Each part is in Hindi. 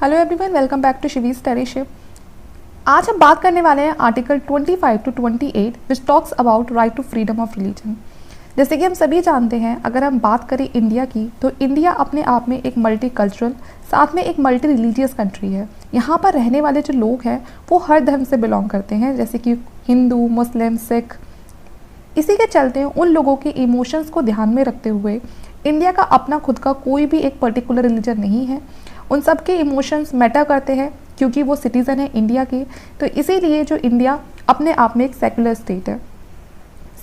Hello everyone, welcome back to Shivi's studyship. आज हम बात करने वाले हैं article 25 to 28 which talks about right to freedom of religion. जैसे कि हम सभी जानते हैं, अगर हम बात करें इंडिया की, तो इंडिया अपने आप में एक मल्टी कल्चरल, साथ में एक मल्टी रिलीजियस कंट्री है। यहाँ पर रहने वाले जो लोग हैं वो हर धर्म से बिलोंग करते हैं, जैसे कि हिंदू, मुस्लिम, सिख। इसी के चलते उन लोगों के इमोशंस को ध्यान में रखते हुए इंडिया का अपना खुद का कोई भी एक पर्टिकुलर रिलीजन नहीं है। उन सब के इमोशंस मैटर करते हैं क्योंकि वो सिटीज़न है इंडिया के। तो इसीलिए जो इंडिया अपने आप में एक सेकुलर स्टेट है।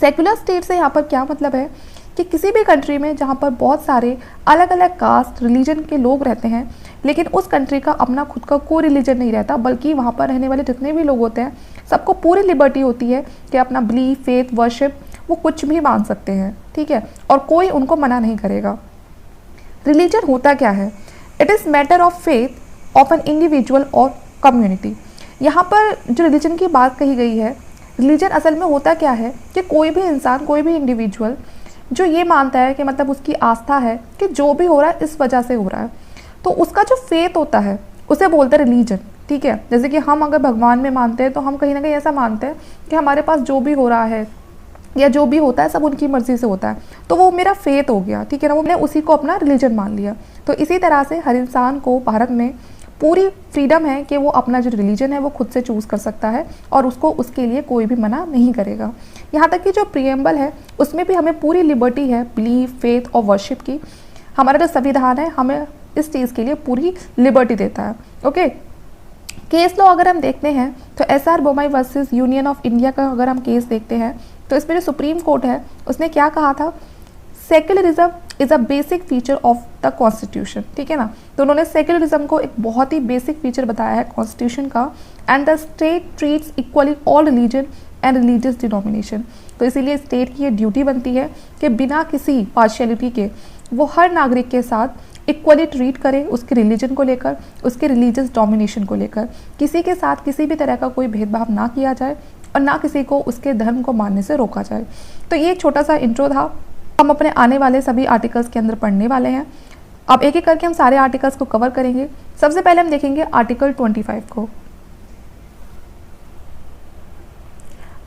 सेकुलर स्टेट से यहाँ पर क्या मतलब है कि किसी भी कंट्री में जहाँ पर बहुत सारे अलग अलग कास्ट रिलीजन के लोग रहते हैं, लेकिन उस कंट्री का अपना खुद का कोई रिलीजन नहीं रहता, बल्कि वहाँ पर रहने वाले जितने भी लोग होते हैं सबको पूरी लिबर्टी होती है कि अपना बिलीफ, फेथ, वर्शिप वो कुछ भी मान सकते हैं, ठीक है, और कोई उनको मना नहीं करेगा। रिलीजन होता क्या है? It is matter of faith of an individual और कम्युनिटी। यहाँ पर जो रिलीजन की बात कही गई है, रिलीजन असल में होता क्या है कि कोई भी इंसान, कोई भी इंडिविजुअल जो ये मानता है कि मतलब उसकी आस्था है कि जो भी हो रहा है इस वजह से हो रहा है, तो उसका जो फेथ होता है उसे बोलते हैं रिलीजन, ठीक है। जैसे कि हम अगर भगवान में मानते हैं तो हम कहीं ना कहीं ऐसा मानते हैं कि हमारे पास जो भी हो रहा है या जो भी होता है सब उनकी मर्ज़ी से होता है, तो वो मेरा फेथ हो गया, ठीक है ना, वो मैंने उसी को अपना रिलीजन मान लिया। तो इसी तरह से हर इंसान को भारत में पूरी फ्रीडम है कि वो अपना जो रिलीजन है वो खुद से चूज़ कर सकता है और उसको उसके लिए कोई भी मना नहीं करेगा। यहाँ तक कि जो प्रीएम्बल है उसमें भी हमें पूरी लिबर्टी है बिलीफ, फेथ और वर्शिप की। हमारा जो संविधान है हमें इस चीज़ के लिए पूरी लिबर्टी देता है। ओके, केस लॉ अगर हम देखते हैं तो SR Bommai versus union of India का अगर हम केस देखते हैं तो इसमें जो सुप्रीम कोर्ट है उसने क्या कहा था, secularism is a basic feature of the constitution, ठीक है ना। तो उन्होंने सेक्युलरिज्म को एक बहुत ही बेसिक फीचर बताया है कॉन्स्टिट्यूशन का। And the state treats equally all religion and religious denomination. तो इसीलिए स्टेट की ये ड्यूटी बनती है कि बिना किसी पार्शियलिटी के वो हर नागरिक के साथ इक्वली ट्रीट करे, उसके रिलीजन को लेकर, उसके रिलीजियस डोमिनेशन को लेकर। किसी के साथ किसी भी तरह का कोई भेदभाव ना किया जाए और ना किसी को उसके धर्म को मानने से रोका जाए। तो ये एक छोटा सा इंट्रो था, हम अपने आने वाले सभी आर्टिकल्स के अंदर पढ़ने वाले हैं। अब एक एक करके हम सारे आर्टिकल्स को कवर करेंगे। सबसे पहले हम देखेंगे आर्टिकल 25 को।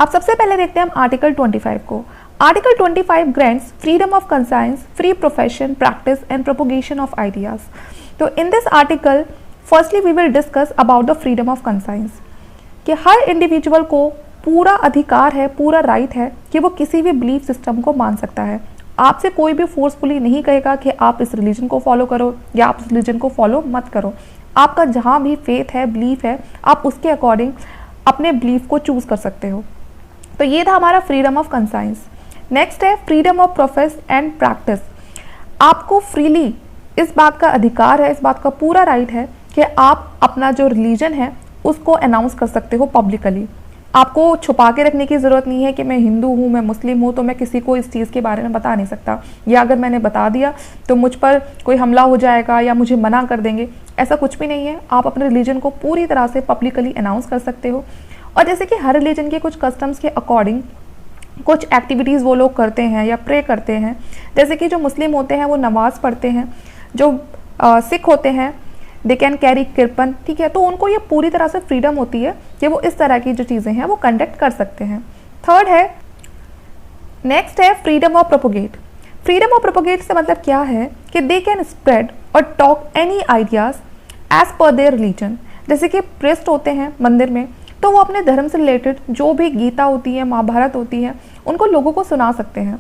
अब सबसे पहले देखते हैं हम आर्टिकल 25 को। Article 25 grants freedom of conscience, free profession, practice and propagation of ideas. तो in this article firstly we will discuss about the freedom of conscience, कि हर इंडिविजुअल को पूरा अधिकार है, पूरा राइट है कि वो किसी भी बिलीफ सिस्टम को मान सकता है। आपसे कोई भी फोर्सफुली नहीं कहेगा कि आप इस रिलीजन को फॉलो करो या आप इस रिलीजन को फॉलो मत करो। आपका जहाँ भी फेथ है, बिलीफ है, आप उसके अकॉर्डिंग अपने बिलीफ को चूज़ कर सकते हो। तो ये था हमारा फ्रीडम ऑफ कंसाइंस। नेक्स्ट है freedom of profess and practice. आपको फ्रीली इस बात का अधिकार है, इस बात का पूरा राइट है कि आप अपना जो रिलीजन है उसको अनाउंस कर सकते हो पब्लिकली। आपको छुपा के रखने की ज़रूरत नहीं है कि मैं हिंदू हूँ, मैं मुस्लिम हूँ, तो मैं किसी को इस चीज़ के बारे में बता नहीं सकता, या अगर मैंने बता दिया तो मुझ पर कोई हमला हो जाएगा या मुझे मना कर देंगे। ऐसा कुछ भी नहीं है। आप अपने रिलीजन को पूरी तरह से पब्लिकली अनाउंस कर सकते हो। और जैसे कि हर रिलीजन के कुछ कस्टम्स के अकॉर्डिंग कुछ एक्टिविटीज़ वो लोग करते हैं या प्रे करते हैं। जैसे कि जो मुस्लिम होते हैं वो नमाज़ पढ़ते हैं, जो सिख होते हैं दे कैन कैरी किरपन, ठीक है। तो उनको ये पूरी तरह से फ्रीडम होती है कि वो इस तरह की जो चीज़ें हैं वो कंडक्ट कर सकते हैं। थर्ड है, नेक्स्ट है freedom of propagate. Freedom of propagate से मतलब क्या है कि दे कैन स्प्रेड और talk any ideas as per their religion. जैसे कि प्रेस्ट होते हैं मंदिर में, तो वो अपने धर्म से रिलेटेड जो भी गीता होती है, महाभारत होती है, उनको लोगों को सुना सकते हैं।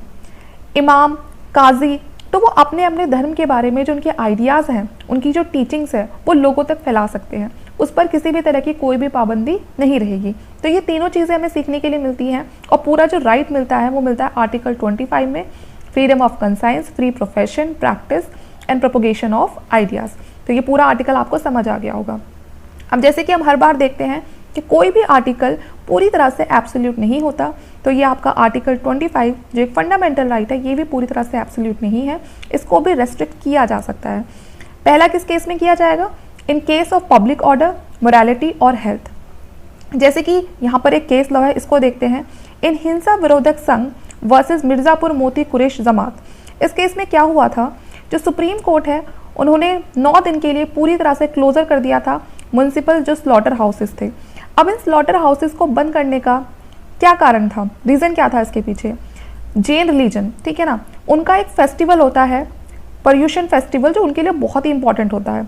इमाम, काजी, तो वो अपने अपने धर्म के बारे में जो उनके आइडियाज़ हैं, उनकी जो टीचिंग्स है वो लोगों तक फैला सकते हैं। उस पर किसी भी तरह की कोई भी पाबंदी नहीं रहेगी। तो ये तीनों चीज़ें हमें सीखने के लिए मिलती हैं और पूरा जो राइट मिलता है वो मिलता है आर्टिकल 25 में, freedom of conscience, free profession, practice and propagation of ideas. तो ये पूरा आर्टिकल आपको समझ आ गया होगा। अब जैसे कि हम हर बार देखते हैं कि कोई भी आर्टिकल पूरी तरह से एब्सोल्यूट नहीं होता, तो ये आपका आर्टिकल 25 जो एक फंडामेंटल राइट है ये भी पूरी तरह से एब्सोल्यूट नहीं है, इसको भी रेस्ट्रिक्ट किया जा सकता है। पहला किस केस में किया जाएगा? In case of public order, morality और हेल्थ। जैसे कि यहाँ पर एक केस लॉ है, इसको देखते हैं। इन हिंसा विरोधक संघ वर्सेस मिर्ज़ापुर मोती कुरैश जमात। इस केस में क्या हुआ था, जो सुप्रीम कोर्ट है उन्होंने 9 दिन के लिए पूरी तरह से क्लोजर कर दिया था म्यूनसिपल जो स्लॉटर हाउसेस थे। अब इन स्लॉटर हाउसेस को बंद करने का क्या कारण था, रीज़न क्या था इसके पीछे? जैन रिलीजन, ठीक है ना, उनका एक फेस्टिवल होता है पर्यूषण फेस्टिवल, जो उनके लिए बहुत ही इंपॉर्टेंट होता है।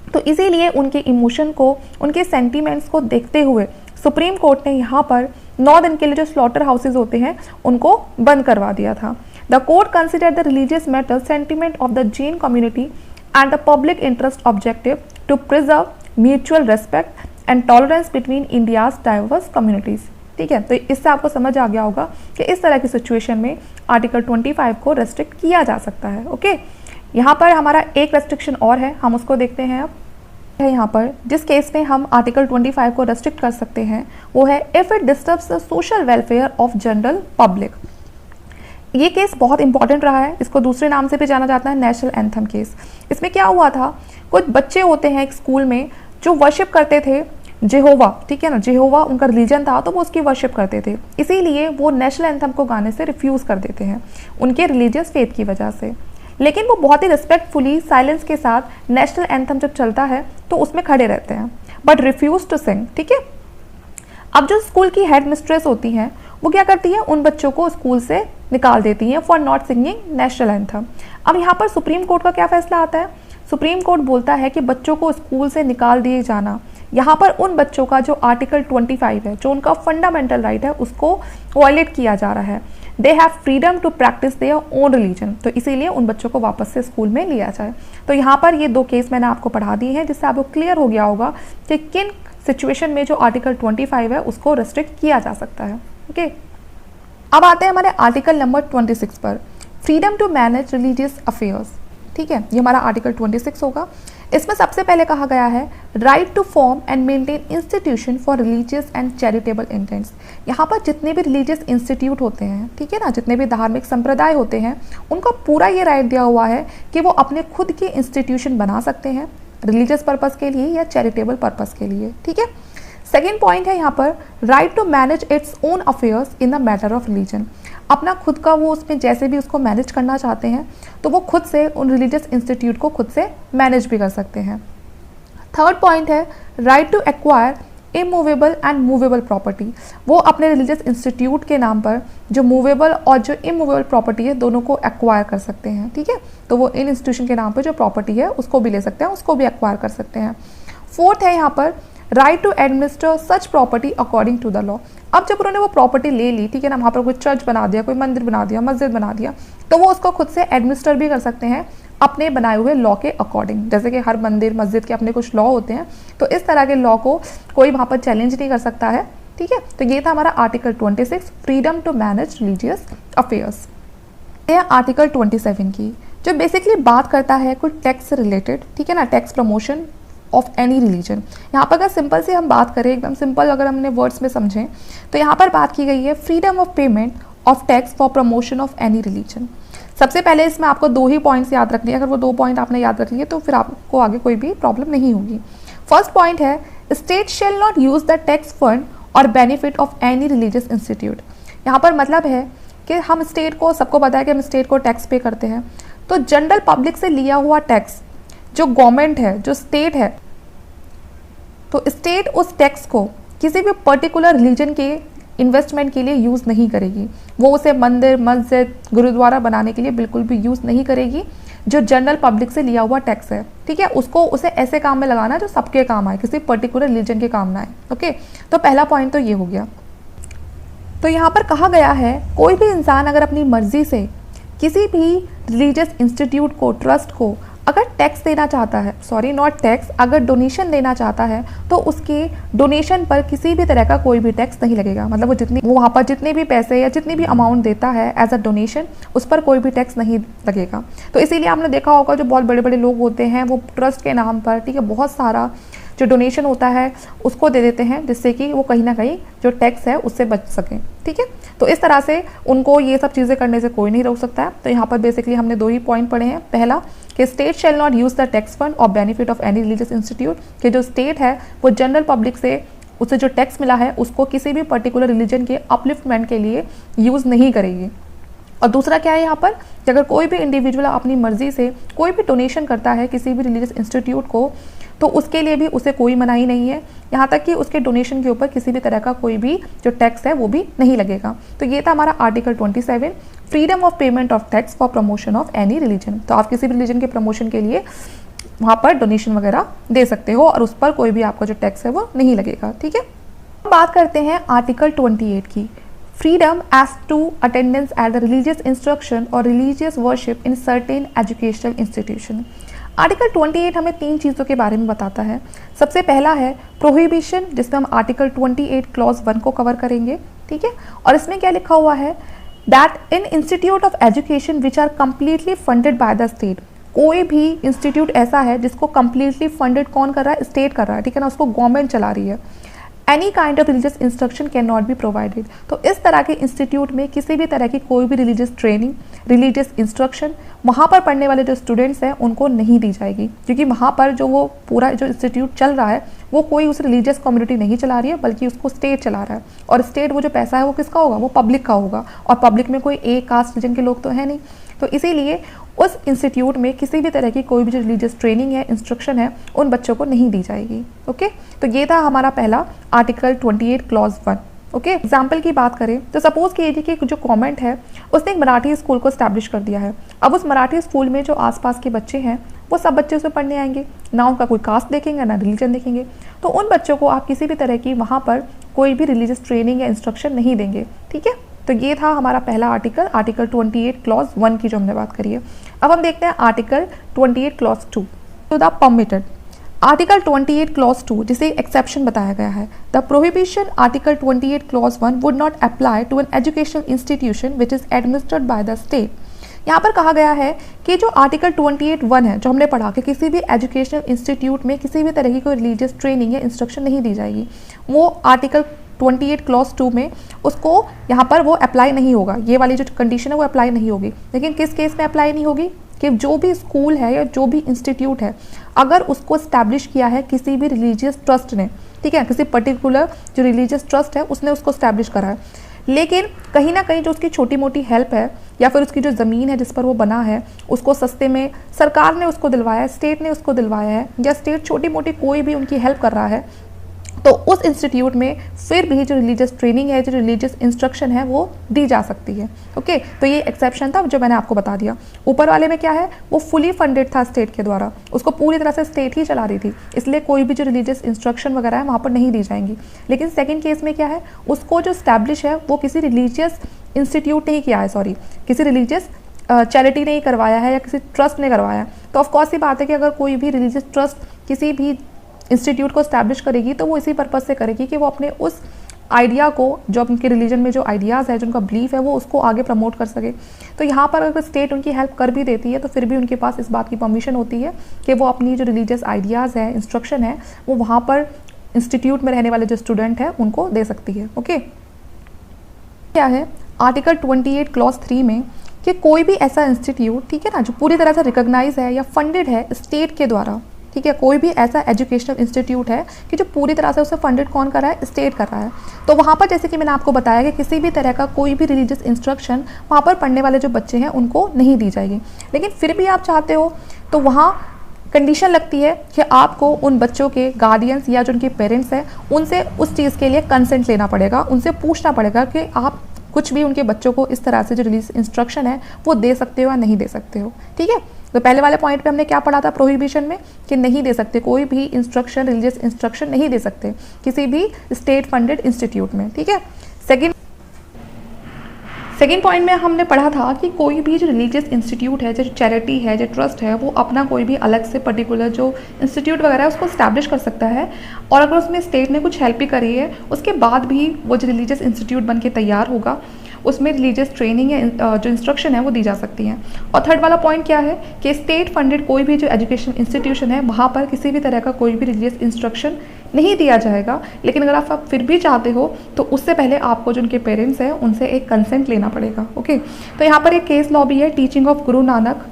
तो इसीलिए उनके इमोशन को, उनके सेंटीमेंट्स को देखते हुए सुप्रीम कोर्ट ने यहाँ पर 9 दिन के लिए जो स्लॉटर हाउसेज होते हैं उनको बंद करवा दिया था। The court consider the religious matter sentiment of the Jain community and the public interest objective to preserve mutual respect and tolerance between India's diverse communities. ठीक है, तो इससे आपको समझ आ गया होगा कि इस तरह की सिचुएशन में आर्टिकल 25 को रेस्ट्रिक्ट किया जा सकता है। ओके, यहाँ पर हमारा एक रेस्ट्रिक्शन और है, हम उसको देखते हैं। अब है यहाँ पर जिस केस में हम आर्टिकल 25 को रेस्ट्रिक्ट कर सकते हैं वो है if it disturbs the social welfare of general public. ये केस बहुत इंपॉर्टेंट रहा है, इसको दूसरे नाम से भी जाना जाता है नेशनल एंथम केस। इसमें क्या हुआ था, कुछ बच्चे होते हैं एक स्कूल में जो वर्शिप करते थे जेहोवा, ठीक है ना, जेहोवा उनका रिलीजन था तो वो उसकी वर्शिप करते थे, इसीलिए वो नेशनल एंथम को गाने से रिफ्यूज़ कर देते हैं उनके रिलीजियस फेथ की वजह से। लेकिन वो बहुत ही रिस्पेक्टफुली साइलेंस के साथ नेशनल एंथम जब चलता है तो उसमें खड़े रहते हैं, बट रिफ्यूज टू सिंग। ठीक है, अब जो स्कूल की हेड मिस्ट्रेस होती हैं वो क्या करती है, उन बच्चों को स्कूल से निकाल देती हैं for not singing national anthem. अब यहाँ पर सुप्रीम कोर्ट का क्या फैसला आता है, सुप्रीम कोर्ट बोलता है कि बच्चों को स्कूल से निकाल दिए जाना, यहाँ पर उन बच्चों का जो आर्टिकल 25 है, जो उनका फंडामेंटल राइट है, उसको वायलेट किया जा रहा है। They have freedom to practise their own religion, तो इसीलिए उन बच्चों को वापस से स्कूल में लिया जाए। तो यहाँ पर ये 2 केस मैंने आपको पढ़ा दिए हैं, जिससे आपको क्लियर हो गया होगा कि किन सिचुएशन में जो आर्टिकल 25 है उसको रेस्ट्रिक्ट किया जा सकता है। ओके, अब आते हैं हमारे आर्टिकल नंबर 26 पर, freedom to manage religious affairs. ठीक है, ये हमारा आर्टिकल 26 होगा। इसमें सबसे पहले कहा गया है right to form and maintain institution for religious and charitable intents. यहाँ पर जितने भी रिलीजियस इंस्टीट्यूट होते हैं, ठीक है ना, जितने भी धार्मिक संप्रदाय होते हैं, उनको पूरा ये राइट दिया हुआ है कि वो अपने खुद के इंस्टीट्यूशन बना सकते हैं रिलीजियस पर्पज़ के लिए या चैरिटेबल पर्पज़ के लिए। ठीक है, सेकेंड पॉइंट है यहाँ पर right to manage its own affairs in the matter of religion. अपना खुद का वो उसमें जैसे भी उसको मैनेज करना चाहते हैं तो वो खुद से उन रिलीजियस इंस्टीट्यूट को खुद से मैनेज भी कर सकते हैं। थर्ड पॉइंट है right to acquire immovable and movable property. वो अपने रिलीजियस इंस्टीट्यूट के नाम पर जो मूवेबल और जो इमूवेबल प्रॉपर्टी है दोनों को एक्वायर कर सकते हैं। ठीक है, तो वो इन इंस्टीट्यूशन के नाम पर जो प्रॉपर्टी है उसको भी ले सकते हैं, उसको भी एक्वायर कर सकते हैं। फोर्थ है यहाँ पर right to administer such property according to the law. अब जब उन्होंने वो प्रॉपर्टी ले ली, ठीक है ना, वहाँ पर कोई चर्च बना दिया, कोई मंदिर बना दिया, मस्जिद बना दिया, तो वो उसको खुद से एडमिनिस्टर भी कर सकते हैं अपने बनाए हुए लॉ के अकॉर्डिंग। जैसे कि हर मंदिर मस्जिद के अपने कुछ लॉ होते हैं, तो इस तरह के लॉ को कोई वहाँ पर चैलेंज नहीं कर सकता है। ठीक है, तो ये था हमारा article 26 freedom to manage religious affairs. ये आर्टिकल 27 की जो बेसिकली बात करता है कोई टैक्स से रिलेटेड, ठीक है ना, tax promotion of any religion. यहाँ पर अगर सिंपल से हम बात करें, एकदम सिंपल अगर हमने वर्ड्स में समझें, तो यहाँ पर बात की गई है freedom of payment of tax for promotion of any religion. सबसे पहले इसमें आपको 2 ही पॉइंट्स याद रखने हैं, अगर वो 2 पॉइंट आपने याद रख लिए तो फिर आपको आगे कोई भी प्रॉब्लम नहीं होगी। फर्स्ट पॉइंट है state shall not use the tax fund और benefit of any religious institute. यहाँ पर मतलब है कि हम स्टेट को, सबको पता है कि हम स्टेट को टैक्स पे करते हैं, तो जनरल पब्लिक से लिया हुआ टैक्स जो गवर्नमेंट है, जो स्टेट है, तो स्टेट उस टैक्स को किसी भी पर्टिकुलर रिलीजन के इन्वेस्टमेंट के लिए यूज़ नहीं करेगी। वो उसे मंदिर मस्जिद गुरुद्वारा बनाने के लिए बिल्कुल भी यूज़ नहीं करेगी। जो जनरल पब्लिक से लिया हुआ टैक्स है, ठीक है, उसको उसे ऐसे काम में लगाना जो सबके काम आए, किसी पर्टिकुलर रिलीजन के काम ना आए। ओके, तो पहला पॉइंट तो ये हो गया। तो यहाँ पर कहा गया है कोई भी इंसान अगर अपनी मर्जी से किसी भी रिलीजियस इंस्टीट्यूट को, ट्रस्ट को अगर टैक्स देना चाहता है, सॉरी नॉट टैक्स, अगर डोनेशन देना चाहता है तो उसके डोनेशन पर किसी भी तरह का कोई भी टैक्स नहीं लगेगा। मतलब वो वहाँ पर जितने भी पैसे या जितनी भी अमाउंट देता है एज अ डोनेशन, उस पर कोई भी टैक्स नहीं लगेगा। तो इसीलिए आपने देखा होगा जो बहुत बड़े बड़े लोग होते हैं वो ट्रस्ट के नाम पर, ठीक है, बहुत सारा जो डोनेशन होता है उसको दे देते हैं, जिससे कि वो कहीं ना कहीं जो टैक्स है उससे बच सकें। ठीक है, तो इस तरह से उनको ये सब चीज़ें करने से कोई नहीं रोक सकता है। तो यहाँ पर बेसिकली हमने 2 ही पॉइंट पढ़े हैं। पहला कि state shall not use the tax fund और benefit of any religious institute, कि जो स्टेट है वो जनरल पब्लिक से उसे जो टैक्स मिला है उसको किसी भी पर्टिकुलर रिलीजन के अपलिफ्टमेंट के लिए यूज़ नहीं करेगी। और दूसरा क्या है यहाँ पर कि अगर कोई भी इंडिविजुअल अपनी मर्जी से कोई भी डोनेशन करता है किसी भी रिलीजियस इंस्टीट्यूट को, तो उसके लिए भी उसे कोई मनाही नहीं है, यहाँ तक कि उसके डोनेशन के ऊपर किसी भी तरह का कोई भी जो टैक्स है वो भी नहीं लगेगा। तो ये था हमारा article 27, freedom of payment of tax for promotion of any religion. तो आप किसी भी रिलीजन के प्रमोशन के लिए वहाँ पर डोनेशन वगैरह दे सकते हो और उस पर कोई भी आपका जो टैक्स है वो नहीं लगेगा। ठीक है, बात करते हैं आर्टिकल 28 की, freedom as to attendance at the religious instruction और religious worship in certain educational institution. Article 28 हमें 3 चीज़ों के बारे में बताता है। सबसे पहला है प्रोहिबिशन, जिसमें हम आर्टिकल 28 क्लॉज 1 को कवर करेंगे। ठीक है, और इसमें क्या लिखा हुआ है, that in institute of education which are completely funded by the state. कोई भी इंस्टीट्यूट ऐसा है जिसको कंप्लीटली फंडेड कौन कर रहा है, स्टेट कर रहा है। ठीक है ना, उसको गवर्नमेंट चला रही है। Any kind of religious instruction can not be provided. तो इस तरह के इंस्टीट्यूट में किसी भी तरह की कोई भी रिलीजियस ट्रेनिंग, रिलीजियस इंस्ट्रक्शन वहाँ पर पढ़ने वाले जो स्टूडेंट्स हैं उनको नहीं दी जाएगी, क्योंकि वहाँ पर जो वो पूरा जो इंस्टीट्यूट चल रहा है वो कोई उस रिलीजियस कम्युनिटी नहीं चला रही है, बल्कि उसको स्टेट चला रहा है। और स्टेट वो जो पैसा है वो किसका होगा, वो पब्लिक का होगा, और पब्लिक में कोई एक कास्ट रीजन के लोग तो है नहीं। तो इसीलिए उस इंस्टीट्यूट में किसी भी तरह की कोई भी जो रिलीजियस ट्रेनिंग है, इंस्ट्रक्शन है, उन बच्चों को नहीं दी जाएगी। ओके, तो ये था हमारा पहला आर्टिकल 28 क्लॉज 1। ओके, एग्जाम्पल की बात करें तो सपोज कीजिए कि जो गवर्नमेंट है उसने एक मराठी स्कूल को स्टैब्लिश कर दिया है। अब उस मराठी स्कूल में जो आसपास के बच्चे हैं वो सब बच्चे उसमें पढ़ने आएंगे, ना उनका कोई कास्ट देखेंगे ना रिलीजन देखेंगे। तो उन बच्चों को आप किसी भी तरह की वहाँ पर कोई भी रिलीजियस ट्रेनिंग या इंस्ट्रक्शन नहीं देंगे। ठीक है, तो ये था हमारा पहला आर्टिकल, आर्टिकल 28 क्लॉज 1 की जो हमने बात करी है। अब हम देखते हैं article 28 clause 2, to the permitted. Article 28 clause 2, जिसे एक्सेप्शन बताया गया है, the prohibition article 28 clause 1 would not apply to an educational institution which is administered by the state. यहाँ पर कहा गया है कि जो आर्टिकल 28(1) है जो हमने पढ़ा कि किसी भी एजुकेशनल इंस्टीट्यूट में किसी भी तरह की कोई रिलीजियस ट्रेनिंग या इंस्ट्रक्शन नहीं दी जाएगी, वो आर्टिकल 28 क्लॉज 2 में उसको यहाँ पर वो अप्लाई नहीं होगा। ये वाली जो कंडीशन है वो अप्लाई नहीं होगी। लेकिन किस केस में अप्लाई नहीं होगी, कि जो भी स्कूल है या जो भी इंस्टीट्यूट है अगर उसको स्टैब्लिश किया है किसी भी रिलीजियस ट्रस्ट ने, ठीक है, किसी पर्टिकुलर जो रिलीजियस ट्रस्ट है उसने उसको स्टैब्लिश करा है, लेकिन कहीं ना कहीं जो उसकी छोटी मोटी हेल्प है या फिर उसकी जो ज़मीन है जिस पर वो बना है उसको सस्ते में सरकार ने उसको दिलवाया है, स्टेट ने उसको दिलवाया है, या स्टेट छोटी मोटी कोई भी उनकी हेल्प कर रहा है, तो उस इंस्टीट्यूट में फिर भी जो रिलीजियस ट्रेनिंग है, जो रिलीजियस इंस्ट्रक्शन है वो दी जा सकती है। ओके, तो ये एक्सेप्शन था जो मैंने आपको बता दिया। ऊपर वाले में क्या है, वो फुली फंडेड था स्टेट के द्वारा, उसको पूरी तरह से स्टेट ही चला रही थी, इसलिए कोई भी जो रिलीजियस इंस्ट्रक्शन वगैरह है वहाँ पर नहीं दी जाएंगी। लेकिन सेकेंड केस में क्या है, उसको जो स्टैब्लिश है वो किसी रिलीजियस इंस्टीट्यूट नहीं किया है, किसी रिलीजियस चैरिटी ने ही करवाया है या किसी ट्रस्ट ने करवाया है। तो ऑफकोर्स ये बात है कि अगर कोई भी रिलीजियस ट्रस्ट किसी भी इंस्टीट्यूट को स्टैब्लिश करेगी तो वो इसी पर्पज़ से करेगी कि वो अपने उस आइडिया को, जो उनके रिलीजन में जो आइडियाज़ है, जो उनका बिलीफ है, वो उसको आगे प्रमोट कर सके। तो यहाँ पर अगर स्टेट उनकी हेल्प कर भी देती है तो फिर भी उनके पास इस बात की परमिशन होती है कि वो अपनी जो रिलीजियस आइडियाज़ है, इंस्ट्रक्शन है, वो वहाँ पर इंस्टीट्यूट में रहने वाले जो स्टूडेंट हैं उनको दे सकती है। ओके, क्या है आर्टिकल 28 क्लॉज 3 में कि कोई भी ऐसा इंस्टीट्यूट, ठीक है ना, जो पूरी तरह से रिकॉग्नाइज है या फंडेड है स्टेट के द्वारा, ठीक है, कोई भी ऐसा एजुकेशनल इंस्टीट्यूट है कि जो पूरी तरह से उसे फंडेड कौन कर रहा है, स्टेट कर रहा है, तो वहाँ पर जैसे कि मैंने आपको बताया कि किसी भी तरह का कोई भी रिलीजियस इंस्ट्रक्शन वहाँ पर पढ़ने वाले जो बच्चे हैं उनको नहीं दी जाएगी। लेकिन फिर भी आप चाहते हो तो वहाँ कंडीशन लगती है कि आपको उन बच्चों के गार्डियंस या जो उनके पेरेंट्स हैं उनसे उस चीज़ के लिए कंसेंट लेना पड़ेगा, उनसे पूछना पड़ेगा कि आप कुछ भी उनके बच्चों को इस तरह से जो रिलीज इंस्ट्रक्शन है वो दे सकते हो या नहीं दे सकते हो। ठीक है, तो पहले वाले पॉइंट पे हमने क्या पढ़ा था प्रोहिबिशन में, कि नहीं दे सकते, कोई भी इंस्ट्रक्शन, रिलीजियस इंस्ट्रक्शन नहीं दे सकते किसी भी स्टेट फंडेड इंस्टीट्यूट में। ठीक है, सेकेंड पॉइंट में हमने पढ़ा था कि कोई भी जो रिलीजियस इंस्टीट्यूट है, जो चैरिटी है, जो ट्रस्ट है, वो अपना कोई भी अलग से पर्टिकुलर जो इंस्टीट्यूट वगैरह है उसको स्टैब्लिश कर सकता है, और अगर उसमें स्टेट ने कुछ हेल्प भी करी है उसके बाद भी वो जो रिलीजियस इंस्टीट्यूट बन के तैयार होगा उसमें रिलीजियस ट्रेनिंग या जो इंस्ट्रक्शन है वो दी जा सकती हैं। और थर्ड वाला पॉइंट क्या है कि स्टेट फंडेड कोई भी जो एजुकेशन इंस्टीट्यूशन है वहाँ पर किसी भी तरह का कोई भी रिलीजियस इंस्ट्रक्शन नहीं दिया जाएगा। लेकिन अगर आप फिर भी चाहते हो तो उससे पहले आपको जो उनके पेरेंट्स हैं उनसे एक कंसेंट लेना पड़ेगा। ओके, तो यहाँ पर एक केस लॉ भी है, teaching of Guru Nanak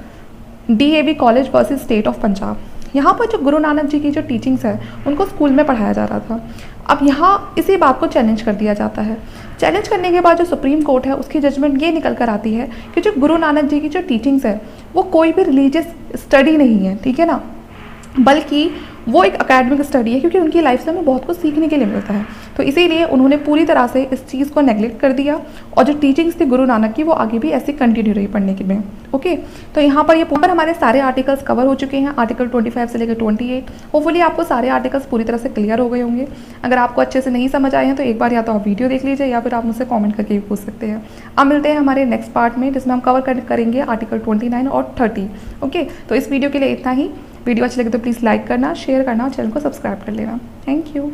DAV college versus state of Punjab. यहाँ पर जो गुरु नानक जी की जो टीचिंग्स है उनको स्कूल में पढ़ाया जा रहा था। अब यहाँ इसी बात को चैलेंज कर दिया जाता है। चैलेंज करने के बाद जो सुप्रीम कोर्ट है उसकी जजमेंट ये निकल कर आती है कि जो गुरु नानक जी की जो टीचिंग्स है वो कोई भी रिलीजियस स्टडी नहीं है, ठीक है ना, बल्कि वो एक एकेडमिक स्टडी है, क्योंकि उनकी लाइफ से हमें बहुत कुछ सीखने के लिए मिलता है। तो इसीलिए उन्होंने पूरी तरह से इस चीज़ को नेगलेक्ट कर दिया और जो टीचिंग्स थी गुरु नानक की वो आगे भी ऐसे कंटिन्यू रही पढ़ने की में। ओके, तो यहाँ पर ये ऊपर हमारे सारे आर्टिकल्स कवर हो चुके हैं, आर्टिकल 25 से लेकर 28। होपफुली आपको सारे आर्टिकल्स पूरी तरह से क्लियर हो गए होंगे। अगर आपको अच्छे से नहीं समझ आए हैं तो एक बार या तो आप वीडियो देख लीजिए या फिर आप मुझसे कॉमेंट करके भी पूछ सकते हैं। अब मिलते हैं हमारे नेक्स्ट पार्ट में जिसमें हम कवर करेंगे आर्टिकल 29 और 30। ओके, तो इस वीडियो के लिए इतना ही। वीडियो अच्छी लगे तो प्लीज़ लाइक करना, शेयर करना और चैनल को सब्सक्राइब कर लेना। Thank you.